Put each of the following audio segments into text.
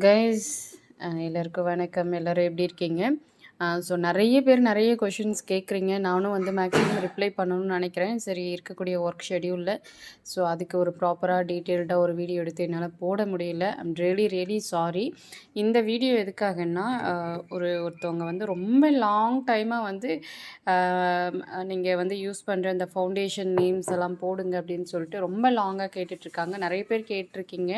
Guys எல்லாருக்கும் வணக்கம். எல்லோரும் எப்படி இருக்கீங்க? ஸோ நிறைய பேர் நிறைய கொஷின்ஸ் கேட்குறீங்க. நானும் வந்து மேக்ஸிமம் ரிப்ளை பண்ணணும்னு நினைக்கிறேன். சரி, இருக்கக்கூடிய ஒர்க் ஷெடியூலில் ஸோ அதுக்கு ஒரு ப்ராப்பராக டீட்டெயில்டாக ஒரு வீடியோ எடுத்து என்னால் போட முடியல. I'm really sorry. இந்த வீடியோ எதுக்காகன்னா, ஒருத்தவங்க வந்து ரொம்ப லாங் டைமாக வந்து நீங்கள் வந்து யூஸ் பண்ணுற இந்த ஃபவுண்டேஷன் நேம்ஸ் எல்லாம் போடுங்க அப்படின்னு சொல்லிட்டு ரொம்ப லாங்காக கேட்டுட்ருக்காங்க. நிறைய பேர் கேட்டிருக்கீங்க.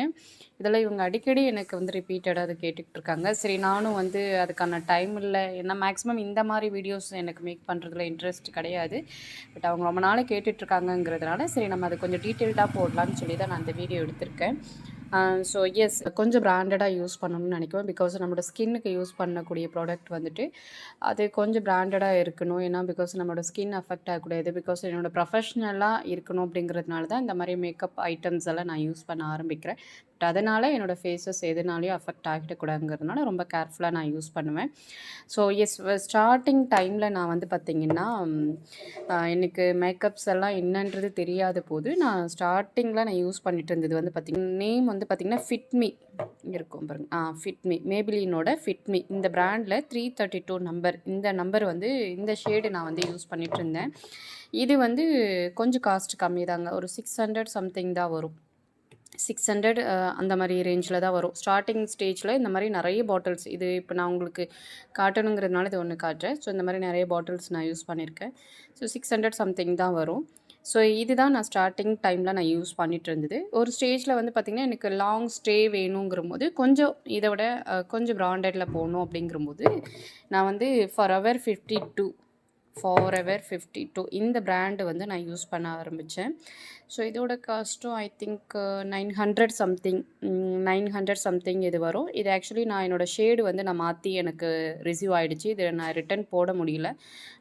இதில் இவங்க அடிக்கடி எனக்கு வந்து ரிப்பீட்டடாக அதை கேட்டுக்கிட்டு இருக்காங்க. சரி, நானும் வந்து அதுக்கான டைம் இல்லை. ஏன்னா மேக்ஸிமம் இந்த மாதிரி வீடியோஸ் எனக்கு மேக் பண்ணுறதுல இன்ட்ரெஸ்ட் கிடையாது. பட் அவங்க ரொம்ப நாள் கேட்டுட்ருக்காங்கங்கிறதுனால சரி, நம்ம அதை கொஞ்சம் டீட்டெயில்டாக போடலான்னு சொல்லி தான் நான் அந்த வீடியோ எடுத்திருக்கேன். ஸோ எஸ், கொஞ்சம் பிராண்டடாக யூஸ் பண்ணணும்னு நினைக்குவேன். பிகாஸ் நம்மளோட ஸ்கின்னுக்கு யூஸ் பண்ணக்கூடிய ப்ராடக்ட் வந்துட்டு அது கொஞ்சம் பிராண்டடாக இருக்கணும். ஏன்னா பிகாஸ் நம்மளோட ஸ்கின் அஃபெக்ட் ஆகக்கூடாது. பிகாஸ் என்னோடய ப்ரொஃபஷ்னலாக இருக்கணும் அப்படிங்கிறதுனால தான் இந்த மாதிரி மேக்கப் ஐட்டம்ஸ் எல்லாம் நான் யூஸ் பண்ண ஆரம்பிக்கிறேன். பட் அதனால் என்னோடய ஃபேஸஸ் எதுனாலையும் அஃபெக்ட் ஆகிடக்கூடாதுங்கிறதுனால ரொம்ப கேர்ஃபுல்லாக நான் யூஸ் பண்ணுவேன். ஸோ எஸ், ஸ்டார்டிங் டைமில் நான் வந்து பார்த்திங்கன்னா எனக்கு மேக்கப்ஸ் எல்லாம் என்னன்றது தெரியாத போது நான் ஸ்டார்டிங்கில் நான் யூஸ் பண்ணிட்டு இருந்தது வந்து பார்த்திங்கன்னா நேம் வந்து பார்த்திங்கன்னா ஃபிட்மி இருக்கும் பாருங்க. ஃபிட்மி, மேபிலினோட ஃபிட்மி. இந்த பிராண்டில் 332 நம்பர், இந்த நம்பர் வந்து இந்த ஷேடு நான் வந்து யூஸ் பண்ணிகிட்டு இருந்தேன். இது வந்து கொஞ்சம் காஸ்ட் கம்மி தாங்க. ஒரு 600 சம்திங் தான் வரும். 600 அந்த மாதிரி ரேஞ்சில் தான் வரும். ஸ்டார்டிங் ஸ்டேஜில் இந்த மாதிரி நிறைய பாட்டில்ஸ், இது இப்போ நான் உங்களுக்கு காட்டணுங்கிறதுனால இது ஒன்று காட்டுறேன். ஸோ இந்த மாதிரி நிறைய பாட்டில்ஸ் நான் யூஸ் பண்ணியிருக்கேன். ஸோ 600 சம்திங் தான் வரும். ஸோ இதுதான் நான் ஸ்டார்டிங் டைமில் நான் யூஸ் பண்ணிகிட்டு இருந்தது. ஒரு ஸ்டேஜில் வந்து பார்த்திங்கன்னா எனக்கு லாங் ஸ்டே வேணுங்கிறபோது கொஞ்சம் இதை விட கொஞ்சம் பிராண்டடில் போகணும் அப்படிங்கிறபோது நான் வந்து ஃபாரெவர் 52 இந்த பிராண்டு வந்து நான் யூஸ் பண்ண ஆரம்பித்தேன். ஸோ இதோட காஸ்ட்டும் ஐ திங்க் 900 சம்திங் இது வரும். இது ஆக்சுவலி நான் என்னோடய ஷேடு வந்து நான் மாற்றி எனக்கு ரிசீவ் ஆகிடுச்சு. இதை நான் ரிட்டன் போட முடியல.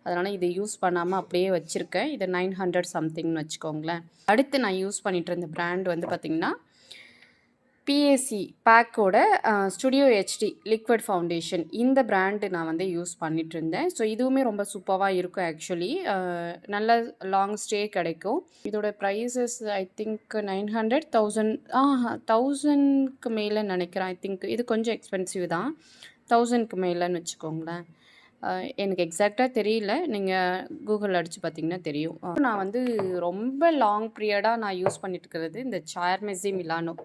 அதனால் இதை யூஸ் பண்ணாமல் அப்படியே வச்சுருக்கேன். இது 900 சம்திங்னு வச்சுக்கோங்களேன். அடுத்து நான் யூஸ் பண்ணிகிட்டு இருந்த பிராண்ட் வந்து பார்த்திங்கன்னா பிஏசி பேக்கோட ஸ்டுடியோ ஹெச்டி லிக்விட் ஃபவுண்டேஷன். இந்த பிராண்டு நான் வந்து யூஸ் பண்ணிகிட்டு இருந்தேன். ஸோ இதுவுமே ரொம்ப சூப்பராக இருக்கும். ஆக்சுவலி நல்ல லாங் ஸ்டே கிடைக்கும். இதோட ப்ரைஸஸ் ஐ திங்க் 900 1000 1000க்கு மேலே நினைக்கிறேன். ஐ திங்க் இது கொஞ்சம் எக்ஸ்பென்சிவ் தான். 1000க்கு மேலேன்னு வச்சுக்கோங்களேன். எனக்கு எக்ஸாக்டாக தெரியல. நீங்கள் கூகுளில் அடித்து பார்த்தீங்கன்னா தெரியும். நான் வந்து ரொம்ப லாங் பீரியடாக நான் யூஸ் பண்ணிட்டு இருக்கிறது இந்த சார்மெசி மிலானோ.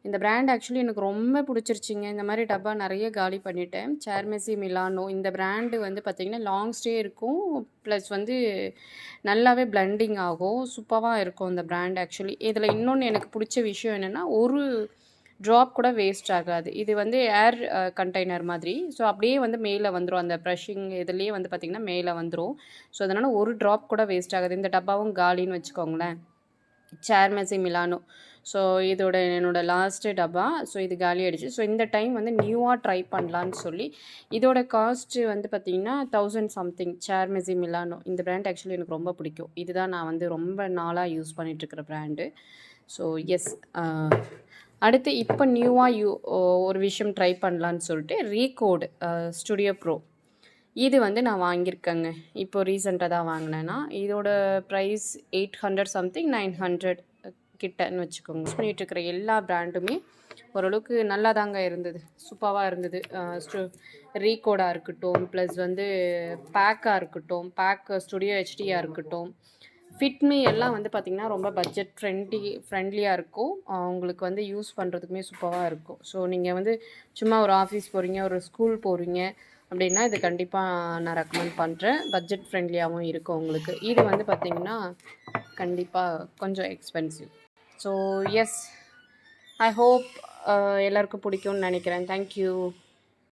இந்த பிராண்ட் ஆக்சுவலி எனக்கு ரொம்ப பிடிச்சிருச்சிங்க. இந்த மாதிரி டப்பா நிறைய காலி பண்ணிட்டேன். சார்மெசி மிலானோ இந்த பிராண்டு வந்து பார்த்திங்கன்னா லாங் ஸ்டே இருக்கும். ப்ளஸ் வந்து நல்லாவே பிளெண்டிங் ஆகும். சூப்பராக இருக்கும் இந்த பிராண்ட் ஆக்சுவலி. இதில் இன்னொன்று எனக்கு பிடிச்ச விஷயம் என்னென்னா, ஒரு ட்ராப் கூட வேஸ்ட் ஆகாது. இது வந்து ஏர் கண்டெய்னர் மாதிரி. ஸோ அப்படியே வந்து மேலே வந்துடும். அந்த ப்ரஷிங் இதுலேயே வந்து பார்த்திங்கன்னா மேலே வந்துடும். ஸோ அதனால் ஒரு ட்ராப் கூட வேஸ்ட் ஆகாது. இந்த டப்பாவும் காலின்னு வச்சுக்கோங்களேன். சார்மெசி மிலானோ. ஸோ இதோட என்னோடய லாஸ்ட்டு டப்பா. ஸோ இது காலி ஆகிடுச்சு. ஸோ இந்த டைம் வந்து நியூவாக ட்ரை பண்ணலான்னு சொல்லி இதோட காஸ்ட்டு வந்து பார்த்திங்கன்னா 1000 சம்திங். சார்மெசி மிலானோ இந்த பிராண்ட் ஆக்சுவலி எனக்கு ரொம்ப பிடிக்கும். இதுதான் நான் வந்து ரொம்ப நாளாக யூஸ் பண்ணிகிட்ருக்கிற பிராண்டு. ஸோ எஸ், அடுத்து இப்போ நியூவாக ஒரு விஷயம் ட்ரை பண்ணலான்னு சொல்லிட்டு ரீகோடு ஸ்டுடியோ ப்ரோ இது வந்து நான் வாங்கியிருக்கேங்க. இப்போ ரீசெண்டாக தான் வாங்கினேன்னா இதோட ப்ரைஸ் 800 சம்திங் 900 கிட்டன்னு வச்சுக்கோங்க. யூஸ் பண்ணிகிட்ருக்கிற எல்லா பிராண்டுமே ஓரளவுக்கு நல்லா தாங்க இருந்தது. சூப்பராக இருந்தது. ரீகோடாக இருக்கட்டும், ப்ளஸ் வந்து பேக்காக இருக்கட்டும், ஸ்டுடியோ ஹெச்டியாக இருக்கட்டும், ஃபிட்மி எல்லாம் வந்து பார்த்திங்கன்னா ரொம்ப பட்ஜெட் ஃப்ரெண்ட்லியாக இருக்கும். உங்களுக்கு வந்து யூஸ் பண்ணுறதுக்குமே சூப்பராக இருக்கும். ஸோ நீங்கள் வந்து சும்மா ஒரு ஆஃபீஸ் போகிறீங்க, ஒரு ஸ்கூல் போகிறீங்க அப்படின்னா இது கண்டிப்பாக நான் ரெக்கமெண்ட் பண்ணுறேன். பட்ஜெட் ஃப்ரெண்ட்லியாகவும் இருக்கும் உங்களுக்கு. இது வந்து பார்த்திங்கன்னா கண்டிப்பாக கொஞ்சம் expensive. So yes, I hope எல்லாருக்கும் பிடிக்கும்னு நினைக்கிறேன். தேங்க்யூ.